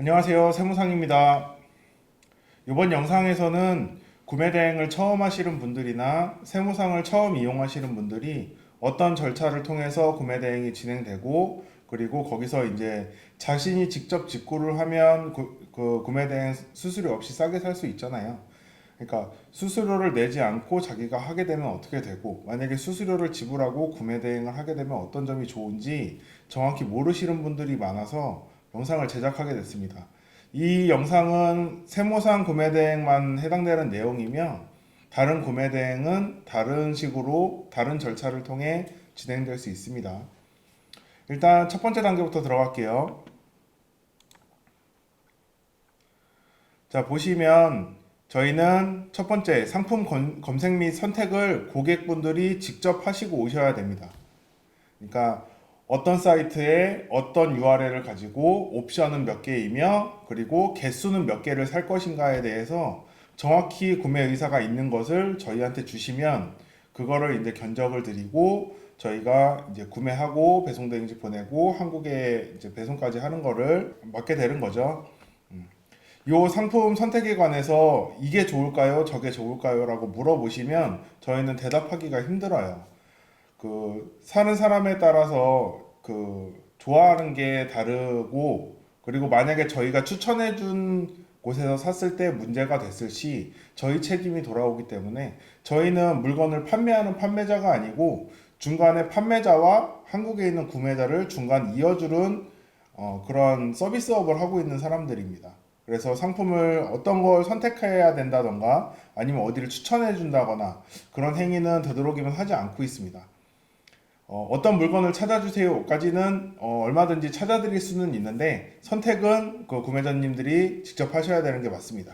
안녕하세요. 세무상입니다. 이번 영상에서는 구매 대행을 처음 하시는 분들이나 세무상을 처음 이용하시는 분들이 어떤 절차를 통해서 구매 대행이 진행되고, 그리고 거기서 이제 자신이 직접 직구를 하면 그 구매 대행 수수료 없이 싸게 살 수 있잖아요. 그러니까 수수료를 내지 않고 자기가 하게 되면 어떻게 되고, 만약에 수수료를 지불하고 구매 대행을 하게 되면 어떤 점이 좋은지 정확히 모르시는 분들이 많아서 영상을 제작하게 됐습니다. 이 영상은 세무상 구매 대행만 해당되는 내용이며, 다른 구매 대행은 다른 식으로 다른 절차를 통해 진행될 수 있습니다. 일단 첫 번째 단계부터 들어갈게요. 자, 보시면 저희는 첫 번째 상품 검색 및 선택을 고객분들이 직접 하시고 오셔야 됩니다. 그러니까 어떤 사이트에 어떤 URL을 가지고 옵션은 몇 개이며, 그리고 개수는 몇 개를 살 것인가에 대해서 정확히 구매 의사가 있는 것을 저희한테 주시면 그거를 이제 견적을 드리고 저희가 이제 구매하고 배송대행지 보내고 한국에 이제 배송까지 하는 거를 맡게 되는 거죠. 요 상품 선택에 관해서 이게 좋을까요? 저게 좋을까요? 라고 물어보시면 저희는 대답하기가 힘들어요. 사는 사람에 따라서 좋아하는 게 다르고, 그리고 만약에 저희가 추천해 준 곳에서 샀을 때 문제가 됐을 시 저희 책임이 돌아오기 때문에 저희는 물건을 판매하는 판매자가 아니고 중간에 판매자와 한국에 있는 구매자를 중간 이어주는 그런 서비스업을 하고 있는 사람들입니다. 그래서 상품을 어떤 걸 선택해야 된다던가 아니면 어디를 추천해 준다거나 그런 행위는 되도록이면 하지 않고 있습니다. 어떤 물건을 찾아주세요까지는 얼마든지 찾아드릴 수는 있는데, 선택은 그 구매자님들이 직접 하셔야 되는 게 맞습니다.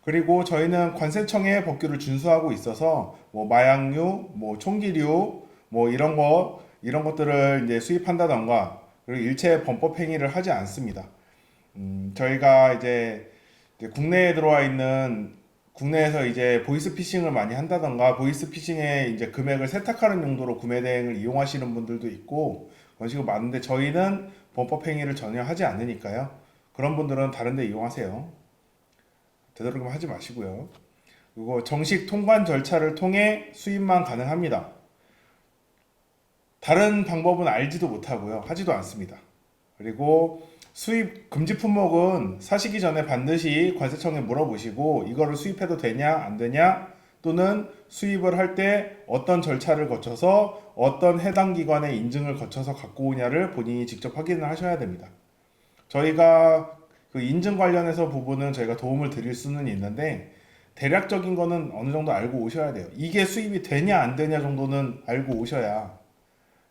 그리고 저희는 관세청의 법규를 준수하고 있어서 뭐 마약류, 뭐 총기류, 뭐 이런 것들을 이제 수입한다던가 그리고 일체 범법 행위를 하지 않습니다. 저희가 이제 국내에 들어와 있는, 국내에서 이제 보이스피싱을 많이 한다던가 보이스피싱에 이제 금액을 세탁하는 용도로 구매 대행을 이용하시는 분들도 있고 그런 식으로 많은데, 저희는 범법 행위를 전혀 하지 않으니까요. 그런 분들은 다른 데 이용하세요. 되도록이면 하지 마시고요. 그리고 정식 통관 절차를 통해 수입만 가능합니다. 다른 방법은 알지도 못하고요. 하지도 않습니다. 그리고 수입 금지 품목은 사시기 전에 반드시 관세청에 물어보시고 이거를 수입해도 되냐 안 되냐, 또는 수입을 할 때 어떤 절차를 거쳐서 어떤 해당 기관의 인증을 거쳐서 갖고 오냐를 본인이 직접 확인을 하셔야 됩니다. 저희가 그 인증 관련해서 부분은 저희가 도움을 드릴 수는 있는데, 대략적인 거는 어느 정도 알고 오셔야 돼요. 이게 수입이 되냐 안 되냐 정도는 알고 오셔야,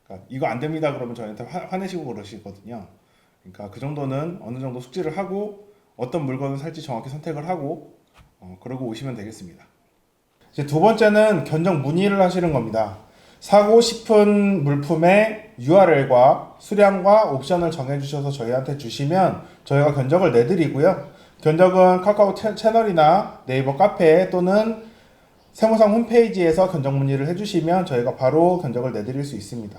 그러니까 이거 안 됩니다 그러면 저희한테 화내시고 그러시거든요. 그러니까 그 정도는 어느 정도 숙지를 하고 어떤 물건을 살지 정확히 선택을 하고 그러고 오시면 되겠습니다. 이제 두 번째는 견적 문의를 하시는 겁니다. 사고 싶은 물품의 URL과 수량과 옵션을 정해주셔서 저희한테 주시면 저희가 견적을 내드리고요. 견적은 카카오 채널이나 네이버 카페 또는 세무상 홈페이지에서 견적 문의를 해주시면 저희가 바로 견적을 내드릴 수 있습니다.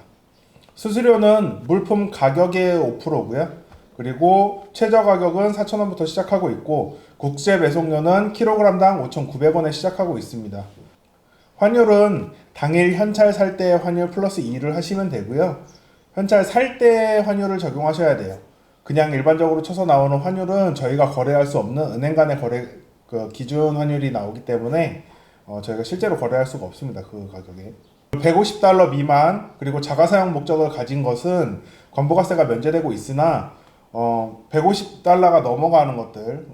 수수료는 물품 가격의 5%고요. 그리고 최저 가격은 4,000원부터 시작하고 있고, 국제 배송료는 kg당 5,900원에 시작하고 있습니다. 환율은 당일 현찰 살 때 환율 플러스 2를 하시면 되고요. 현찰 살 때 환율을 적용하셔야 돼요. 그냥 일반적으로 쳐서 나오는 환율은 저희가 거래할 수 없는 은행 간의 거래 기준 환율이 나오기 때문에 저희가 실제로 거래할 수가 없습니다. 그 가격에. 150달러 미만, 그리고 자가사용 목적을 가진 것은 관부가세가 면제되고 있으나 150달러가 넘어가는 것들,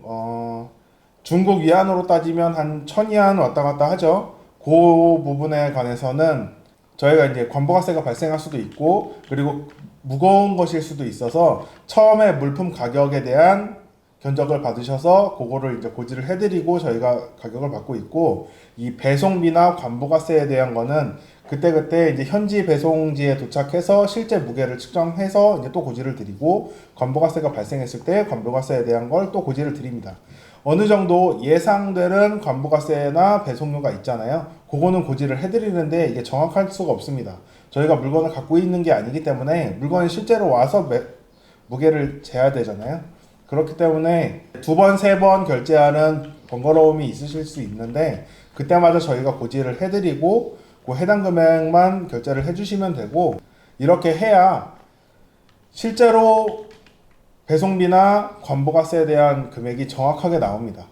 중국 위안으로 따지면 한 1000위안 왔다 갔다 하죠. 그 부분에 관해서는 저희가 이제 관부가세가 발생할 수도 있고, 그리고 무거운 것일 수도 있어서 처음에 물품 가격에 대한 견적을 받으셔서 그거를 이제 고지를 해드리고 저희가 가격을 받고 있고, 이 배송비나 관부가세에 대한 거는 그때 이제 현지 배송지에 도착해서 실제 무게를 측정해서 이제 또 고지를 드리고, 관부가세가 발생했을 때 관부가세에 대한 걸 또 고지를 드립니다. 어느 정도 예상되는 관부가세나 배송료가 있잖아요. 그거는 고지를 해드리는데 이게 정확할 수가 없습니다. 저희가 물건을 갖고 있는 게 아니기 때문에 물건이 실제로 와서 무게를 재야 되잖아요. 그렇기 때문에 두 번, 세 번 결제하는 번거로움이 있으실 수 있는데 그때마다 저희가 고지를 해드리고 그 해당 금액만 결제를 해주시면 되고 이렇게 해야 실제로 배송비나 관보가세에 대한 금액이 정확하게 나옵니다.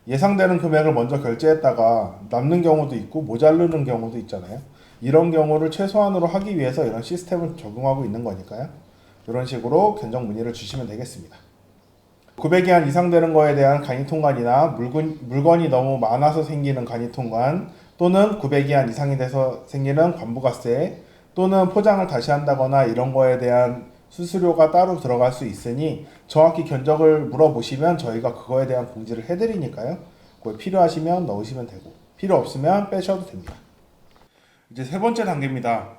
예상되는 금액을 먼저 결제했다가 남는 경우도 있고 모자르는 경우도 있잖아요. 이런 경우를 최소한으로 하기 위해서 이런 시스템을 적용하고 있는 거니까요. 이런 식으로 견적 문의를 주시면 되겠습니다. 구매기한 이상 되는 거에 대한 간이통관이나 물건이 너무 많아서 생기는 간이통관 또는 구매기한 이상이 돼서 생기는 관부가세 또는 포장을 다시 한다거나 이런 거에 대한 수수료가 따로 들어갈 수 있으니 정확히 견적을 물어보시면 저희가 그거에 대한 공지를 해드리니까요. 그걸 필요하시면 넣으시면 되고 필요 없으면 빼셔도 됩니다. 이제 세 번째 단계입니다.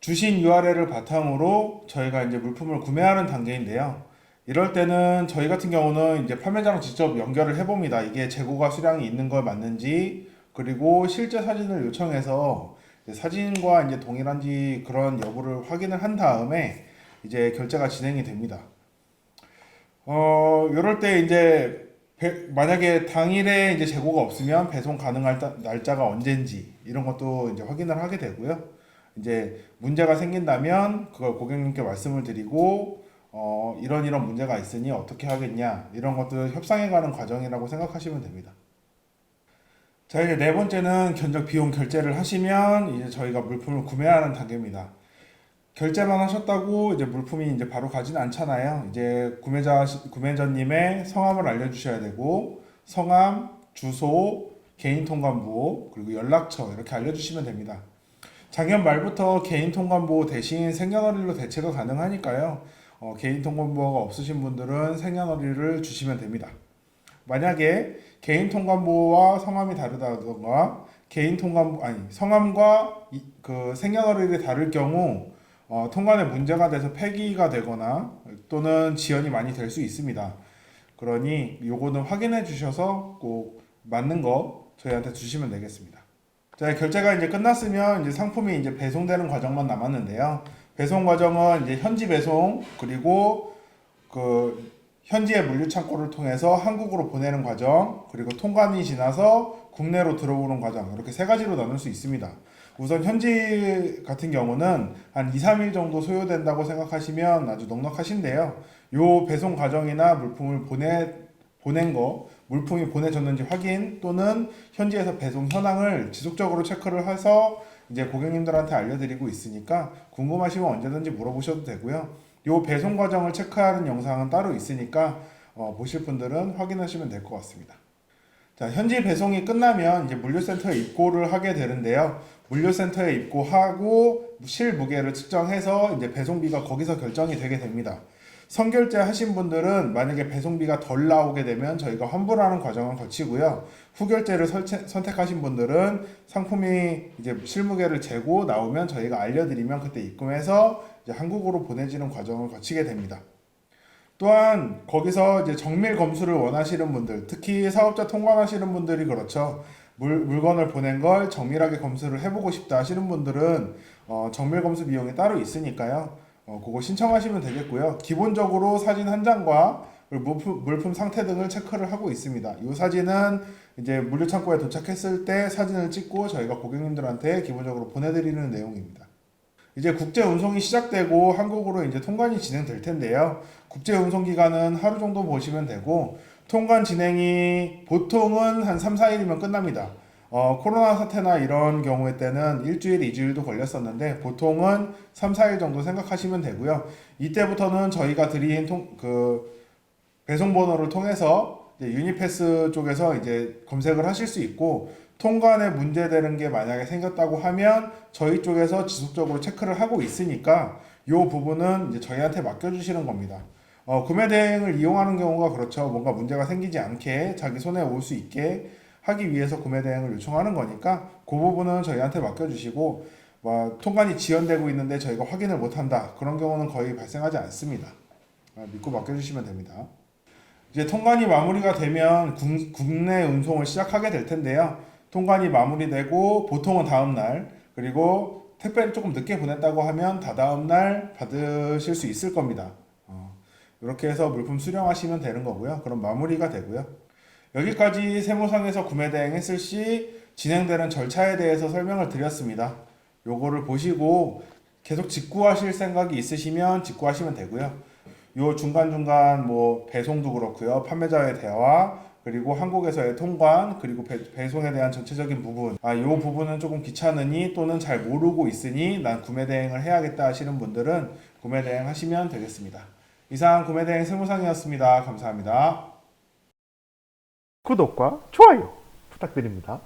주신 URL을 바탕으로 저희가 이제 물품을 구매하는 단계인데요. 이럴 때는 저희 같은 경우는 이제 판매자랑 직접 연결을 해봅니다. 이게 재고가 수량이 있는 걸 맞는지 그리고 실제 사진을 요청해서 사진과 이제 동일한지 그런 여부를 확인을 한 다음에 이제 결제가 진행이 됩니다. 이럴 때 이제 만약에 당일에 이제 재고가 없으면 배송 가능할 날짜가 언젠지 이런 것도 이제 확인을 하게 되고요. 이제 문제가 생긴다면 그걸 고객님께 말씀을 드리고 이런 문제가 있으니 어떻게 하겠냐 이런 것들 협상해가는 과정이라고 생각하시면 됩니다. 자, 이제 네 번째는 견적 비용 결제를 하시면 이제 저희가 물품을 구매하는 단계입니다. 결제만 하셨다고 이제 물품이 이제 바로 가진 않잖아요. 이제 구매자님의 성함을 알려주셔야 되고 성함, 주소, 개인 통관부호 그리고 연락처 이렇게 알려주시면 됩니다. 작년 말부터 개인 통관부호 대신 생년월일로 대체가 가능하니까요. 개인 통관부호가 없으신 분들은 생년월일을 주시면 됩니다. 만약에 개인 통관부호와 성함이 다르다던가 성함과 그 생년월일이 다를 경우 통관에 문제가 돼서 폐기가 되거나 또는 지연이 많이 될 수 있습니다. 그러니 요거는 확인해 주셔서 꼭 맞는 거 저희한테 주시면 되겠습니다. 자, 결제가 이제 끝났으면 이제 상품이 이제 배송되는 과정만 남았는데요. 배송 과정은 이제 현지 배송 그리고 그 현지의 물류 창고를 통해서 한국으로 보내는 과정 그리고 통관이 지나서 국내로 들어오는 과정 이렇게 세 가지로 나눌 수 있습니다. 우선 현지 같은 경우는 한 2, 3일 정도 소요된다고 생각하시면 아주 넉넉하신데요. 요 배송 과정이나 물품을 보낸 거, 물품이 보내졌는지 확인 또는 현지에서 배송 현황을 지속적으로 체크를 해서 이제 고객님들한테 알려드리고 있으니까 궁금하시면 언제든지 물어보셔도 되고요. 요 배송 과정을 체크하는 영상은 따로 있으니까 보실 분들은 확인하시면 될 것 같습니다. 자, 현지 배송이 끝나면 이제 물류센터에 입고를 하게 되는데요. 물류센터에 입고하고 실무게를 측정해서 이제 배송비가 거기서 결정이 되게 됩니다. 선결제 하신 분들은 만약에 배송비가 덜 나오게 되면 저희가 환불하는 과정을 거치고요. 후결제를 선택하신 분들은 상품이 이제 실무게를 재고 나오면 저희가 알려드리면 그때 입금해서 이제 한국으로 보내지는 과정을 거치게 됩니다. 또한 거기서 이제 정밀 검수를 원하시는 분들, 특히 사업자 통관하시는 분들이 그렇죠. 물건을 보낸 걸 정밀하게 검수를 해보고 싶다 하시는 분들은 정밀 검수 비용이 따로 있으니까요. 그거 신청하시면 되겠고요. 기본적으로 사진 한 장과 물품 상태 등을 체크를 하고 있습니다. 이 사진은 이제 물류창고에 도착했을 때 사진을 찍고 저희가 고객님들한테 기본적으로 보내드리는 내용입니다. 이제 국제 운송이 시작되고 한국으로 이제 통관이 진행될 텐데요. 국제 운송 기간은 하루 정도 보시면 되고 통관 진행이 보통은 한 3, 4일이면 끝납니다. 코로나 사태나 이런 경우에 때는 일주일, 2주일도 걸렸었는데 보통은 3, 4일 정도 생각하시면 되고요. 이때부터는 저희가 드린 배송 번호를 통해서 이제 유니패스 쪽에서 이제 검색을 하실 수 있고 통관에 문제되는 게 만약에 생겼다고 하면 저희 쪽에서 지속적으로 체크를 하고 있으니까 이 부분은 이제 저희한테 맡겨주시는 겁니다. 구매 대행을 이용하는 경우가 그렇죠. 뭔가 문제가 생기지 않게 자기 손에 올 수 있게 하기 위해서 구매 대행을 요청하는 거니까 그 부분은 저희한테 맡겨주시고 통관이 지연되고 있는데 저희가 확인을 못한다. 그런 경우는 거의 발생하지 않습니다. 믿고 맡겨주시면 됩니다. 이제 통관이 마무리가 되면 국내 운송을 시작하게 될 텐데요. 통관이 마무리되고 보통은 다음 날 그리고 택배를 조금 늦게 보냈다고 하면 다다음 날 받으실 수 있을 겁니다. 이렇게 해서 물품 수령하시면 되는 거고요. 그럼 마무리가 되고요. 여기까지 세무상에서 구매 대행했을 시 진행되는 절차에 대해서 설명을 드렸습니다. 요거를 보시고 계속 직구하실 생각이 있으시면 직구하시면 되고요. 요 중간중간 뭐 배송도 그렇고요. 판매자의 대화, 그리고 한국에서의 통관, 그리고 배송에 대한 전체적인 부분. 요 부분은 조금 귀찮으니 또는 잘 모르고 있으니 난 구매 대행을 해야겠다 하시는 분들은 구매 대행 하시면 되겠습니다. 이상 구매 대행 세무상이었습니다. 감사합니다. 구독과 좋아요 부탁드립니다.